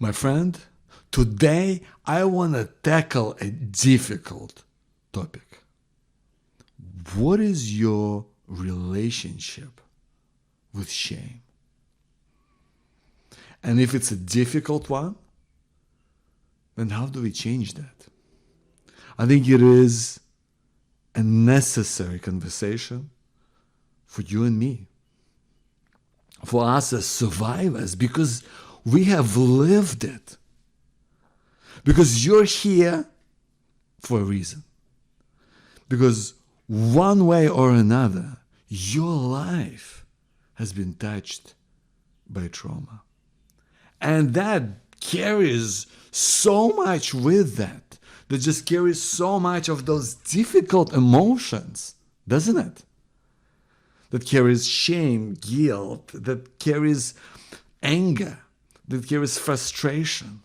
My friend, today I want to tackle a difficult topic. What is your relationship with shame? And if it's a difficult one, then how do we change that? I think it is a necessary conversation for you and me, for us as survivors, because we have lived it. Because you're here for a reason. Because one way or another, your life has been touched by trauma. And that carries so much with that just carries so much of those difficult emotions, doesn't it? That carries shame, guilt, that carries anger, that carries frustration.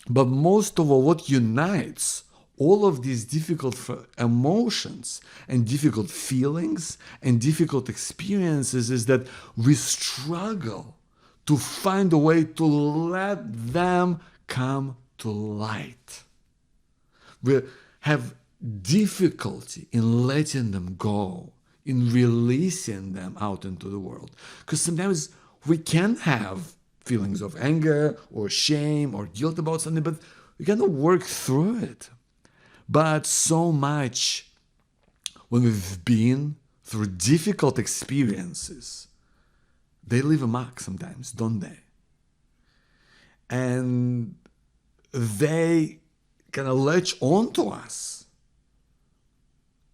But most of all, what unites all of these difficult emotions and difficult feelings and difficult experiences is that we struggle to find a way to let them come to light. We have difficulty in letting them go, in releasing them out into the world. Because sometimes we can have feelings of anger or shame or guilt about something, but we cannot work through it. But so much when we've been through difficult experiences, they leave a mark sometimes, don't they? And they kind of latch onto us.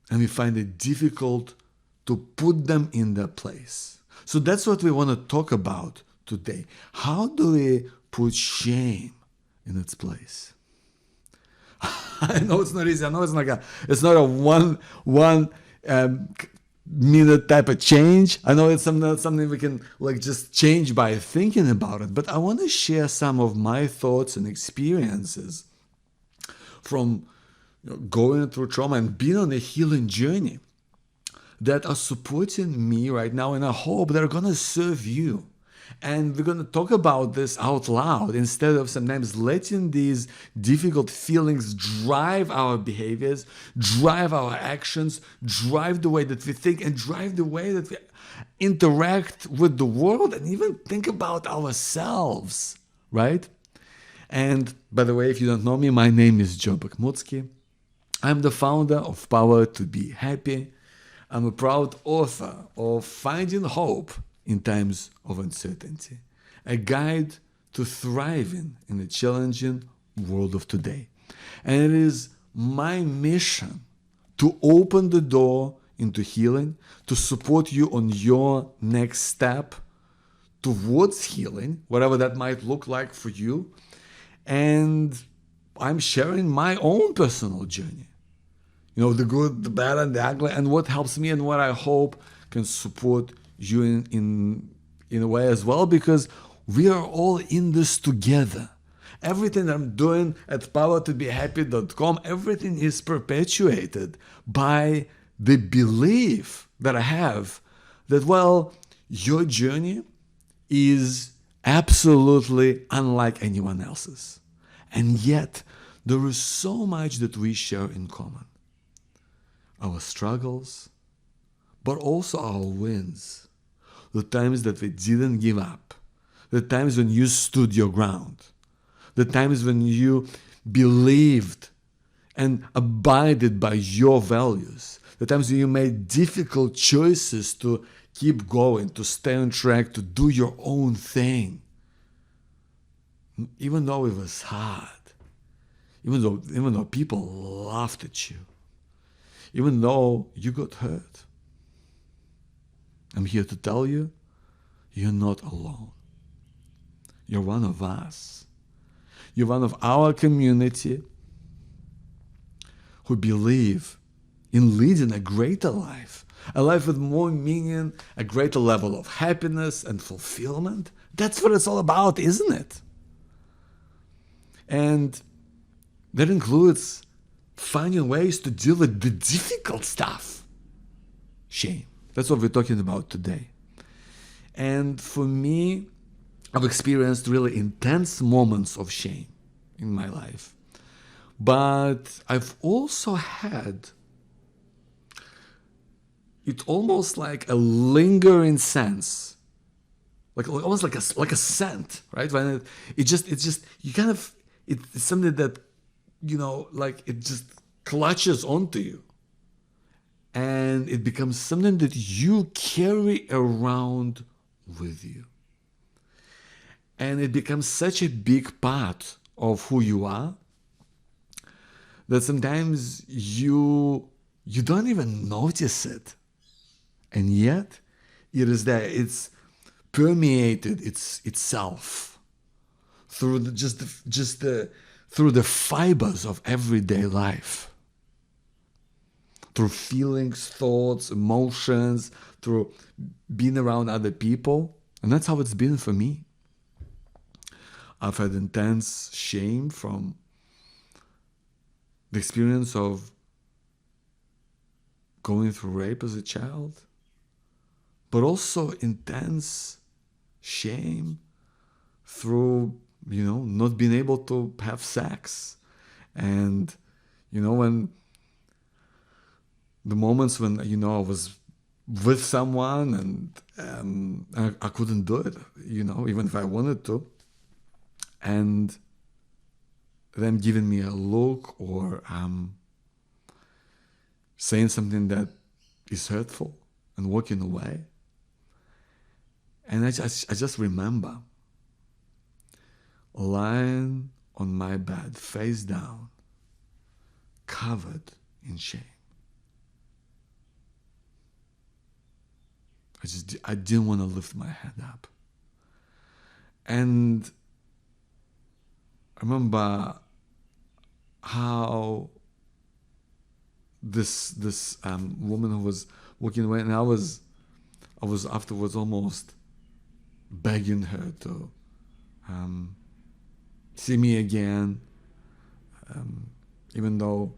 And we find it difficult to put them in their place. So that's what we want to talk about today. How do we put shame in its place? I know it's not easy. I know it's not a one minute type of change. I know it's something we can just change by thinking about it. But I want to share some of my thoughts and experiences from going through trauma and being on a healing journey that are supporting me right now, and I hope they're going to serve you. And we're going to talk about this out loud instead of sometimes letting these difficult feelings drive our behaviors, drive our actions, drive the way that we think, and drive the way that we interact with the world and even think about ourselves, right? And by the way, if you don't know me, my name is Joe Bakhmutsky. I'm the founder of Power to Be Happy. I'm a proud author of Finding Hope in Times of Uncertainty, a guide to thriving in the challenging world of today. And it is my mission to open the door into healing, to support you on your next step towards healing, whatever that might look like for you. And I'm sharing my own personal journey. You know, the good, the bad, and the ugly, and what helps me and what I hope can support you in a way as well, because we are all in this together. Everything I'm doing at powertobehappy.com, everything is perpetuated by the belief that I have that, well, your journey is absolutely unlike anyone else's. And yet, there is so much that we share in common. Our struggles, but also our wins. The times that we didn't give up. The times when you stood your ground. The times when you believed and abided by your values. The times when you made difficult choices to keep going, to stay on track, to do your own thing. Even though it was hard. Even though people laughed at you. Even though you got hurt. I'm here to tell you, you're not alone. You're one of us. You're one of our community who believe in leading a greater life, a life with more meaning, a greater level of happiness and fulfillment. That's what it's all about, isn't it? And that includes finding ways to deal with the difficult stuff. Shame. That's what we're talking about today. And for me, I've experienced really intense moments of shame in my life. But I've also had it almost like a lingering sense, like almost like a scent, right? When it's just you kind of it's something that like it just clutches onto you, and it becomes something that you carry around with you, and it becomes such a big part of who you are that sometimes you don't even notice it, and yet it is there. It's permeated itself through through the fibers of everyday life, through feelings, thoughts, emotions, through being around other people. And that's how it's been for me. I've had intense shame from the experience of going through rape as a child, but also intense shame through, not being able to have sex. And, when the moments when, I was with someone and I couldn't do it, even if I wanted to. And them giving me a look or saying something that is hurtful and walking away. And I just remember lying on my bed, face down, covered in shame. I didn't want to lift my head up. And I remember how this woman who was walking away, and I was afterwards almost begging her to see me again, even though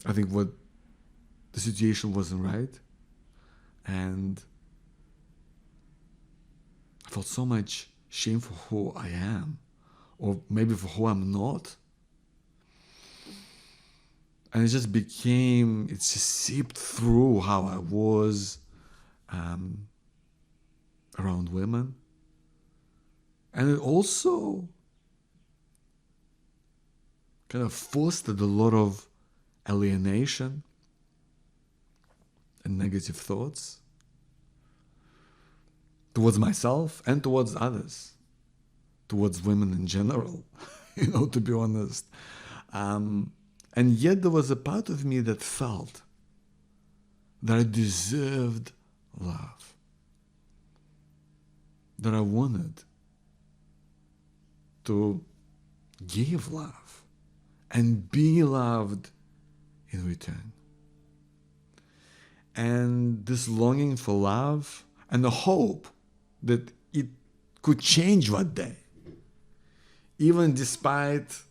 I think what the situation wasn't right, and I felt so much shame for who I am, or maybe for who I'm not. And it just seeped through how I was around women. And it also kind of fostered a lot of alienation and negative thoughts towards myself and towards others, towards women in general, to be honest. And yet there was a part of me that felt that I deserved love, that I wanted to give love and be loved in return. And this longing for love and the hope that it could change one day, even despite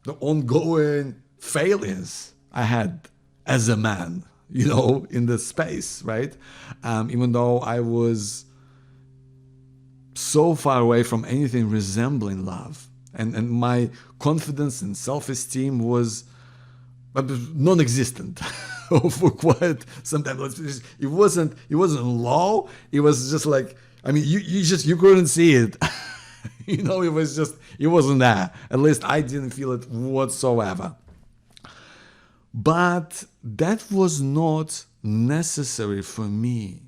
the ongoing failures I had as a man, in this space, right? Even though I was so far away from anything resembling love, and my confidence and self-esteem was non-existent for quite some time. It wasn't low. It was just like, you couldn't see it. It wasn't there. At least I didn't feel it whatsoever. But that was not necessary for me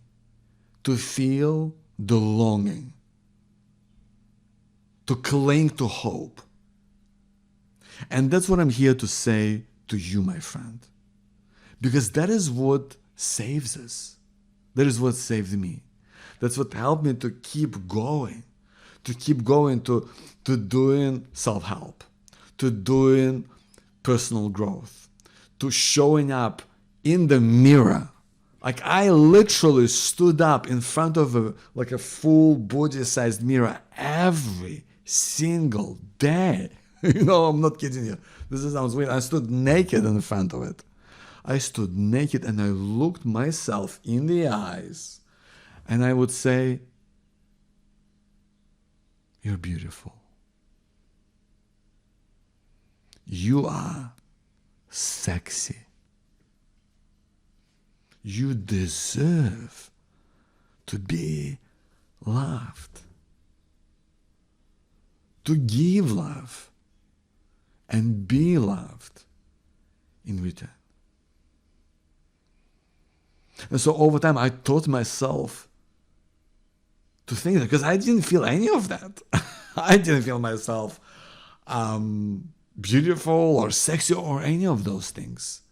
to feel the longing, to cling to hope. And that's what I'm here to say to you, my friend. Because that is what saves us. That is what saved me. That's what helped me to keep going. To doing self-help, to doing personal growth, to showing up in the mirror. Like I literally stood up in front of a full body-sized mirror every single day. I'm not kidding you. This sounds weird. I stood naked in front of it. I stood naked and I looked myself in the eyes And I would say, you're beautiful. You are sexy. You deserve to be loved, to give love and be loved in return. And so over time, I taught myself to think that, because I didn't feel any of that. I didn't feel myself beautiful or sexy or any of those things.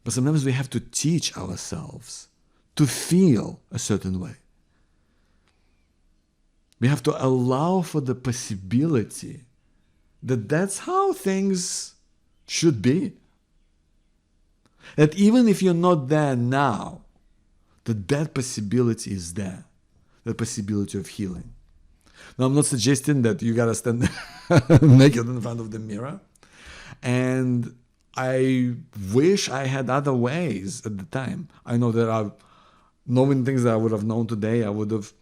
But sometimes we have to teach ourselves to feel a certain way. We have to allow for the possibility that that's how things should be. That even if you're not there now, that possibility is there. The possibility of healing. Now, I'm not suggesting that you gotta stand naked in front of the mirror. And I wish I had other ways at the time. I know that knowing things that I would have known today, I would have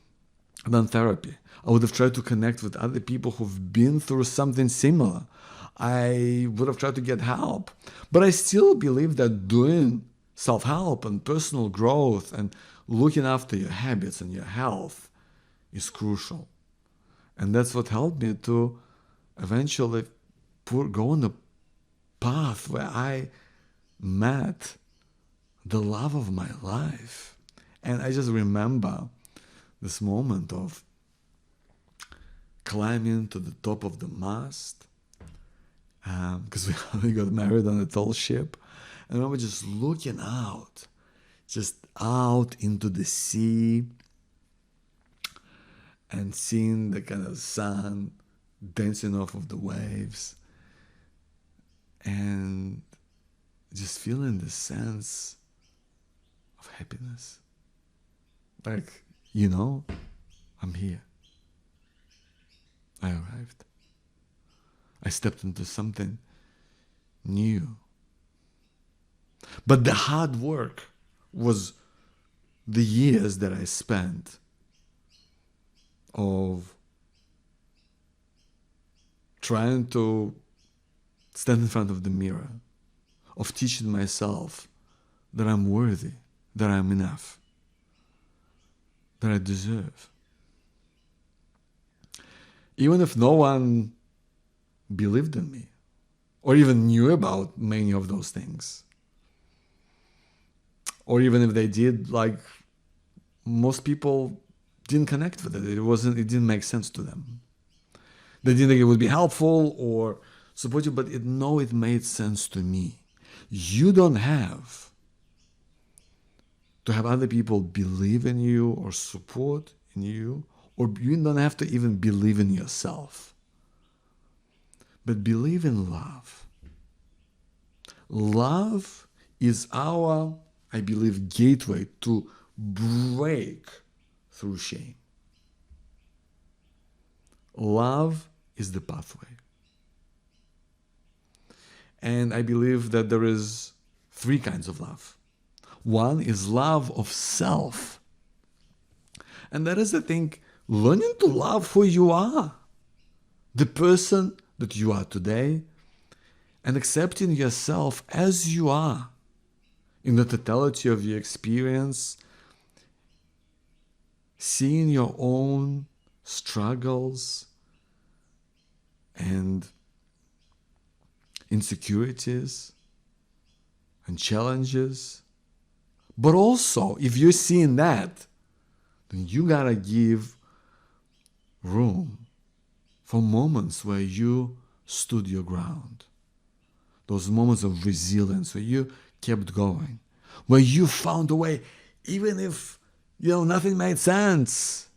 done therapy. I would have tried to connect with other people who've been through something similar. I would have tried to get help. But I still believe that doing self-help and personal growth and looking after your habits and your health is crucial. And that's what helped me to eventually go on a path where I met the love of my life. And I just remember this moment of climbing to the top of the mast, because we got married on a tall ship. And I remember just looking out into the sea and seeing the kind of sun dancing off of the waves and just feeling the sense of happiness. Like, I'm here. I arrived. I stepped into something new. But the hard work was the years that I spent of trying to stand in front of the mirror, of teaching myself that I'm worthy, that I'm enough, that I deserve. Even if no one believed in me or even knew about many of those things. Or even if they did, like, most people didn't connect with it. It didn't make sense to them. They didn't think it would be helpful or supportive, but it made sense to me. You don't have to have other people believe in you or support in you, or you don't have to even believe in yourself. But believe in love. Love is our, I believe, gateway to break through shame. Love is the pathway. And I believe that there is 3 kinds of love. One is love of self. And that is, I think, learning to love who you are, the person that you are today, and accepting yourself as you are in the totality of your experience, seeing your own struggles and insecurities and challenges. But also, if you're seeing that, then you gotta give room for moments where you stood your ground. Those moments of resilience where you kept going, where you found a way, even if nothing made sense,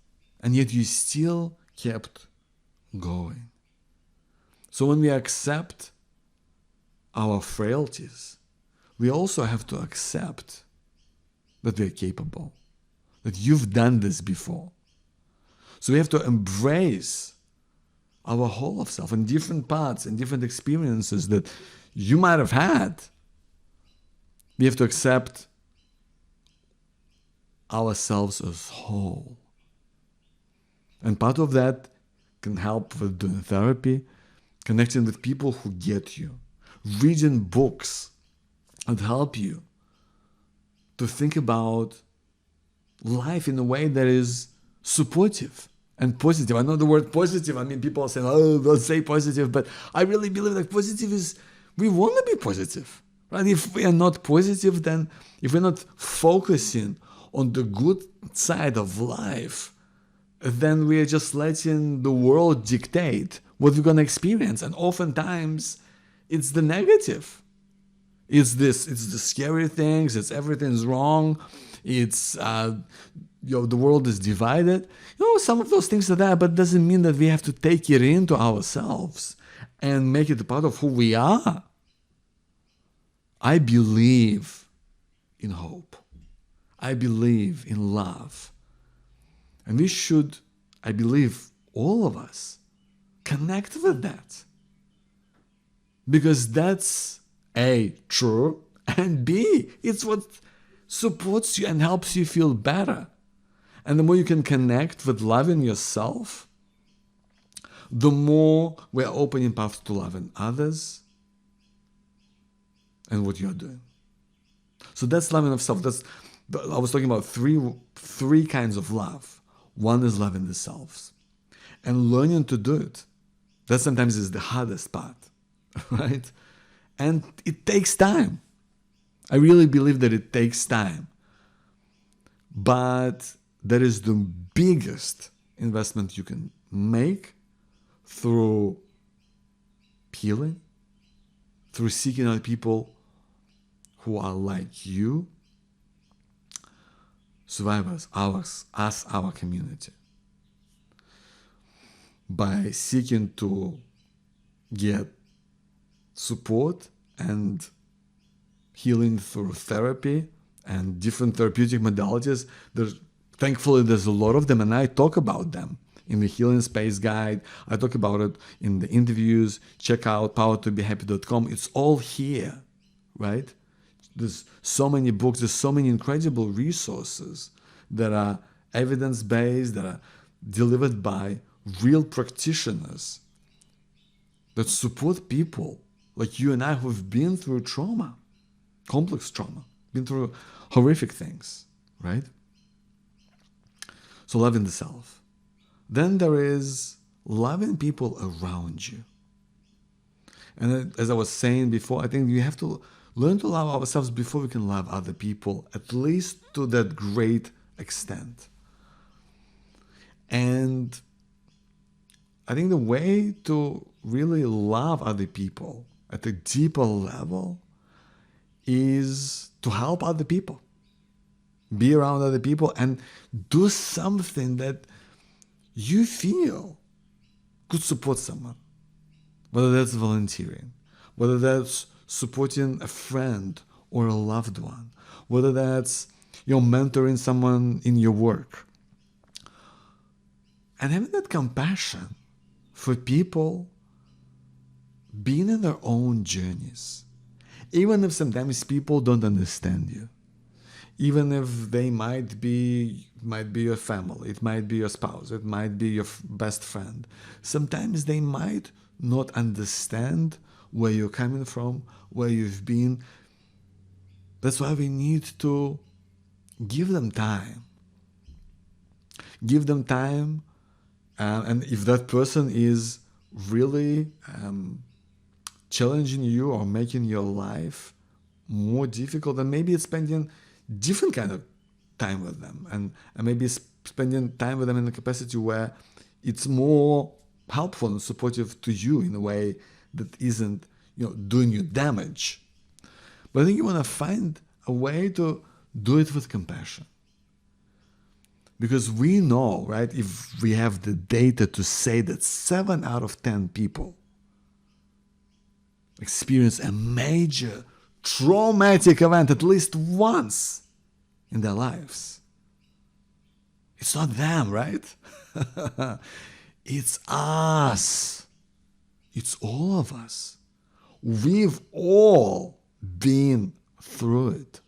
and yet you still kept going. So when we accept our frailties, we also have to accept that we're capable, that you've done this before. So we have to embrace our whole of self and different parts and different experiences that you might have had. We have to accept ourselves as whole. And part of that can help with doing therapy, connecting with people who get you, reading books that help you to think about life in a way that is supportive and positive. I know the word positive, I mean, people are saying, oh, don't say positive, but I really believe that positive is, we want to be positive, right? If we are not positive, then if we're not focusing on the good side of life, then we are just letting the world dictate what we're going to experience. And oftentimes it's the negative. It's the scary things, it's everything's wrong, it's, the world is divided. Some of those things are there, but it doesn't mean that we have to take it into ourselves and make it a part of who we are. I believe in hope. I believe in love. And we should, I believe, all of us, connect with that. Because that's A, true, and B, it's what supports you and helps you feel better. And the more you can connect with loving yourself, the more we're opening paths to loving others and what you're doing. So that's loving of self. I was talking about three kinds of love. One is loving the selves. And learning to do it, that sometimes is the hardest part, right? And it takes time. I really believe that it takes time. But that is the biggest investment you can make through healing, through seeking out people who are like you, survivors, our community. By seeking to get support and healing through therapy and different therapeutic modalities. Thankfully, there's a lot of them, and I talk about them in the Healing Space Guide. I talk about it in the interviews. Check out powertobehappy.com. It's all here, right? There's so many books, there's so many incredible resources that are evidence-based, that are delivered by real practitioners that support people like you and I who've been through trauma, complex trauma, been through horrific things, right? So loving the self. Then there is loving people around you. And as I was saying before, I think you have to learn to love ourselves before we can love other people, at least to that great extent. And I think the way to really love other people at a deeper level is to help other people, be around other people, and do something that you feel could support someone, whether that's volunteering, whether that's supporting a friend or a loved one, whether that's mentoring someone in your work. And having that compassion for people being in their own journeys, even if sometimes people don't understand you, even if they might be your family, it might be your spouse, it might be your best friend. Sometimes they might not understand where you're coming from, where you've been. That's why we need to give them time. Give them time, and if that person is really challenging you or making your life more difficult, then maybe it's spending different kind of time with them, and maybe spending time with them in a capacity where it's more helpful and supportive to you in a way that isn't doing you damage. But I think you want to find a way to do it with compassion, because we know, right, if we have the data to say that 7 out of 10 people experience a major traumatic event at least once in their lives. It's not them, right? It's us. It's all of us. We've all been through it.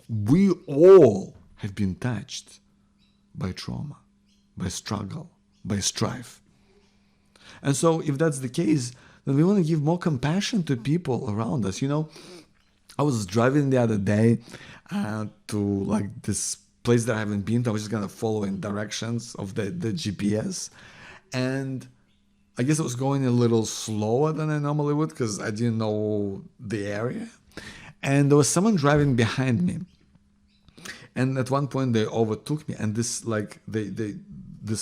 We all have been touched by trauma, by struggle, by strife. And so if that's the case, then we want to give more compassion to people around us. I was driving the other day to like this place that I haven't been to. I was just kind of following directions of the GPS. And I guess I was going a little slower than I normally would because I didn't know the area. And there was someone driving behind me. And at one point they overtook me, and this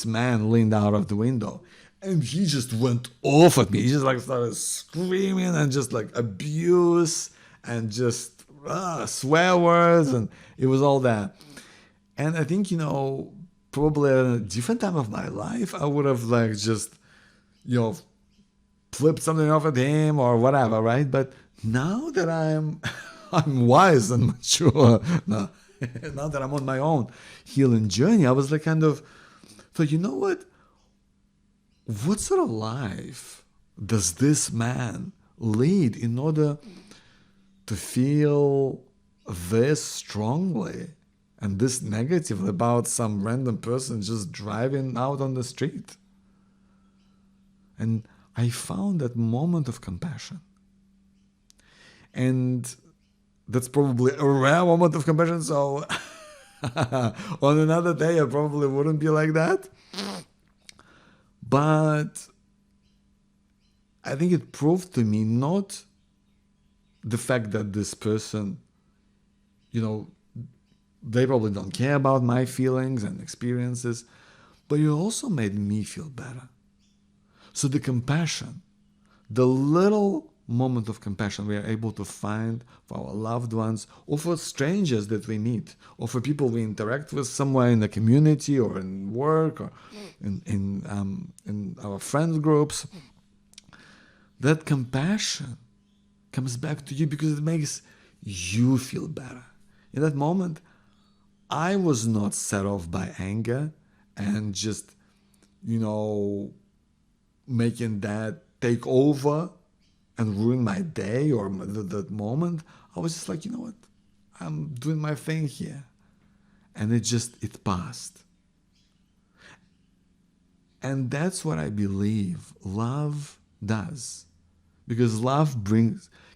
man leaned out of the window, and he just went off at me. He just like started screaming and just like abuse and just swear words, and it was all that. And I think, probably at a different time of my life, I would have like just, flipped something off at him or whatever, right? But now that I'm wise and mature, now that I'm on my own healing journey, I was like kind of thought, you know what? What sort of life does this man lead in order to feel this strongly and this negatively about some random person just driving out on the street? And I found that moment of compassion. And that's probably a rare moment of compassion. So on another day, I probably wouldn't be like that. But I think it proved to me not the fact that this person, they probably don't care about my feelings and experiences, but it also made me feel better. So the compassion, the little moment of compassion we are able to find for our loved ones, or for strangers that we meet, or for people we interact with somewhere in the community or in work or in our friend groups, that compassion comes back to you because it makes you feel better. In that moment, I was not set off by anger and just, making that take over and ruin my day or that moment. I was just like, you know what? I'm doing my thing here. And it passed. And that's what I believe love does. Because love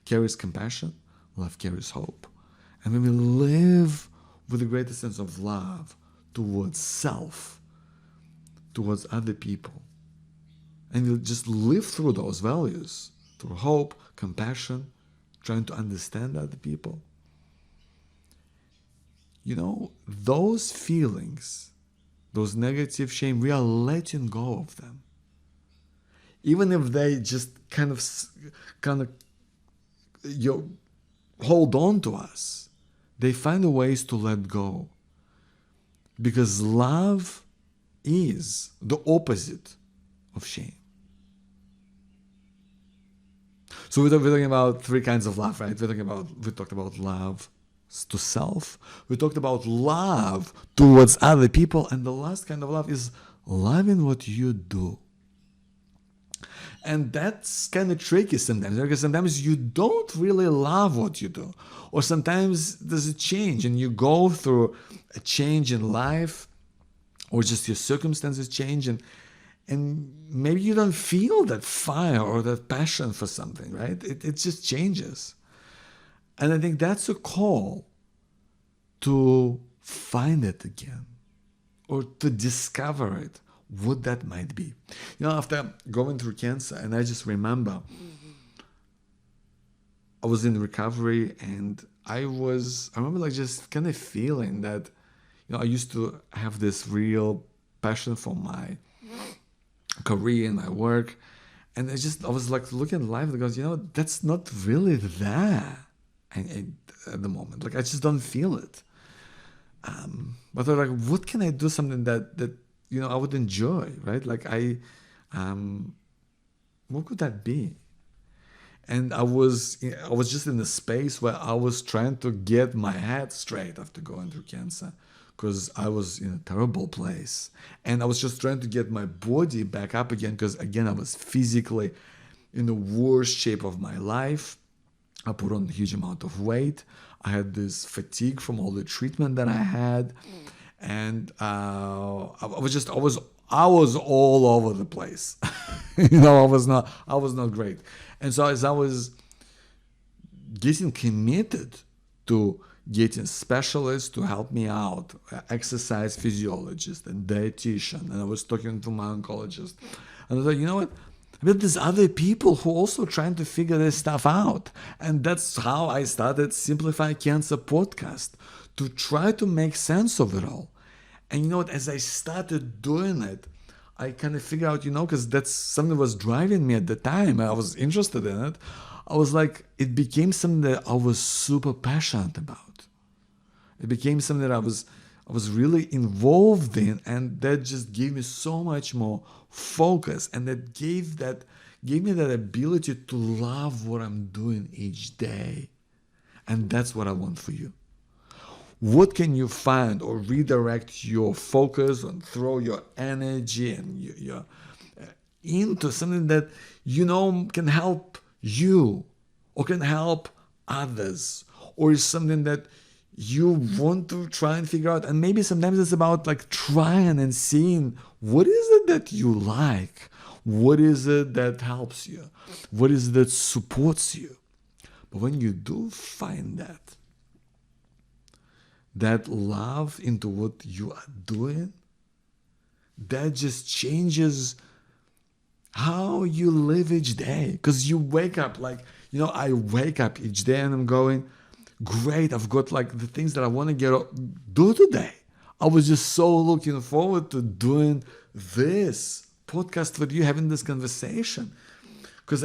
carries compassion, love carries hope. And when we live with a greater sense of love towards self, towards other people, and we just live through those values, through hope, compassion, trying to understand other people, those feelings, those negative shame, we are letting go of them. Even if they just kind of hold on to us, they find ways to let go. Because love is the opposite of shame. So we're talking about three kinds of love, right? We talked about love to self. We talked about love towards other people. And the last kind of love is loving what you do. And that's kind of tricky sometimes, because sometimes you don't really love what you do. Or sometimes there's a change and you go through a change in life, or just your circumstances change, and maybe you don't feel that fire or that passion for something, right? It just changes. And I think that's a call to find it again or to discover it, what that might be. After going through cancer, and I just remember I was in recovery, and I remember like just kind of feeling that, I used to have this real passion for my career and my work, and I was like looking at life and goes, that's not really there at the moment. Like I just don't feel it. But I was like, what can I do something that I would enjoy, right? Like what could that be? And I was just in a space where I was trying to get my head straight after going through cancer, because I was in a terrible place. And I was just trying to get my body back up again, because again, I was physically in the worst shape of my life. I put on a huge amount of weight. I had this fatigue from all the treatment that I had, and I was all over the place. I was not great. And so as I was getting committed to getting specialists to help me out, exercise physiologist and dietitian, and I was talking to my oncologist, and I thought, you know what? But there's other people who also trying to figure this stuff out. And that's how I started Simplify Cancer podcast, to try to make sense of it all. And you know what, as I started doing it, I kind of figured out, because that's something that was driving me at the time. I was interested in it. I was like, it became something that I was super passionate about. It became something that I was really involved in, and that just gave me so much more focus, and that gave me that ability to love what I'm doing each day. And that's what I want for you. What can you find or redirect your focus and throw your energy and your into something that can help you or can help others, or is something that you want to try and figure out? And maybe sometimes it's about like trying and seeing, what is it that you like? What is it that helps you? What is it that supports you? But when you do find that love into what you are doing, that just changes how you live each day. Because you wake up I wake up each day and I'm going, great, I've got like the things that I want to do today. I was just so looking forward to doing this podcast with you, having this conversation. Because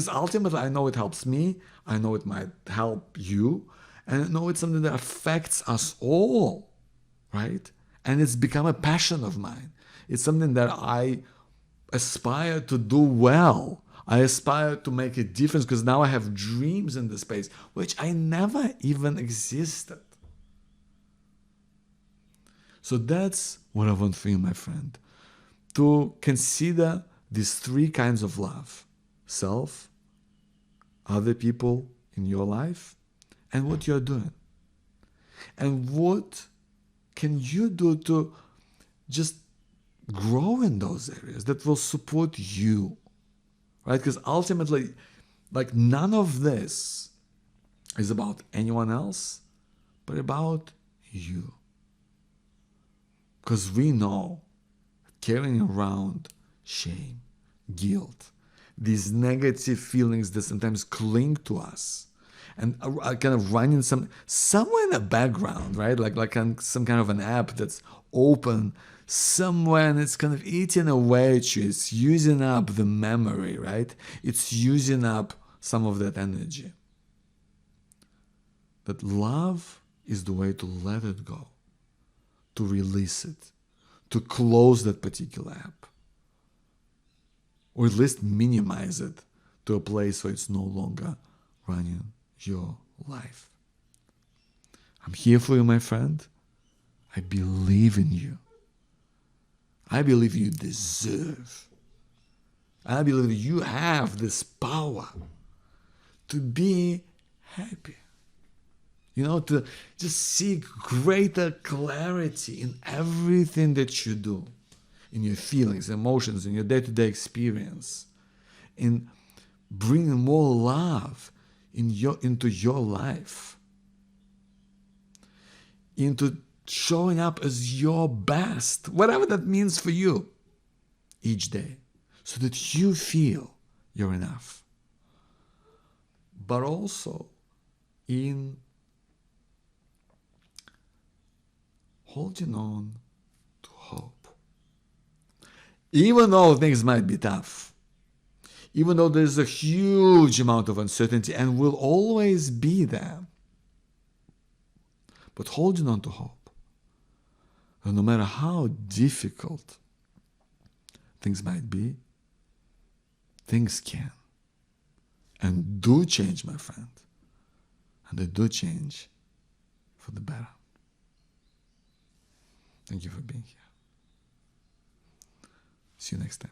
ultimately I know it helps me. I know it might help you. And I know it's something that affects us all, right? And it's become a passion of mine. It's something that I aspire to do well. I aspire to make a difference, because now I have dreams in the space, which I never even existed. So that's what I want for you, my friend. To consider these three kinds of love: self, other people in your life, and what you're doing. And what can you do to just grow in those areas that will support you, right? Because ultimately, none of this is about anyone else, but about you. Because we know carrying around shame, guilt, these negative feelings that sometimes cling to us and are kind of running somewhere in the background, right? Like on some kind of an app that's open somewhere, and it's kind of eating away at you. It's using up the memory, right? It's using up some of that energy. That love is the way to let it go, to release it, to close that particular app, or at least minimize it to a place where it's no longer running your life. I'm here for you, my friend. I believe in you. I believe you deserve. I believe you have this power to be happy. To just seek greater clarity in everything that you do, in your feelings, emotions, in your day-to-day experience, in bringing more love into your life, into showing up as your best, whatever that means for you, each day, so that you feel you're enough. But also in holding on to hope. Even though things might be tough, even though there's a huge amount of uncertainty and will always be there, but holding on to hope. And no matter how difficult things might be, things can and do change, my friend. And they do change for the better. Thank you for being here. See you next time.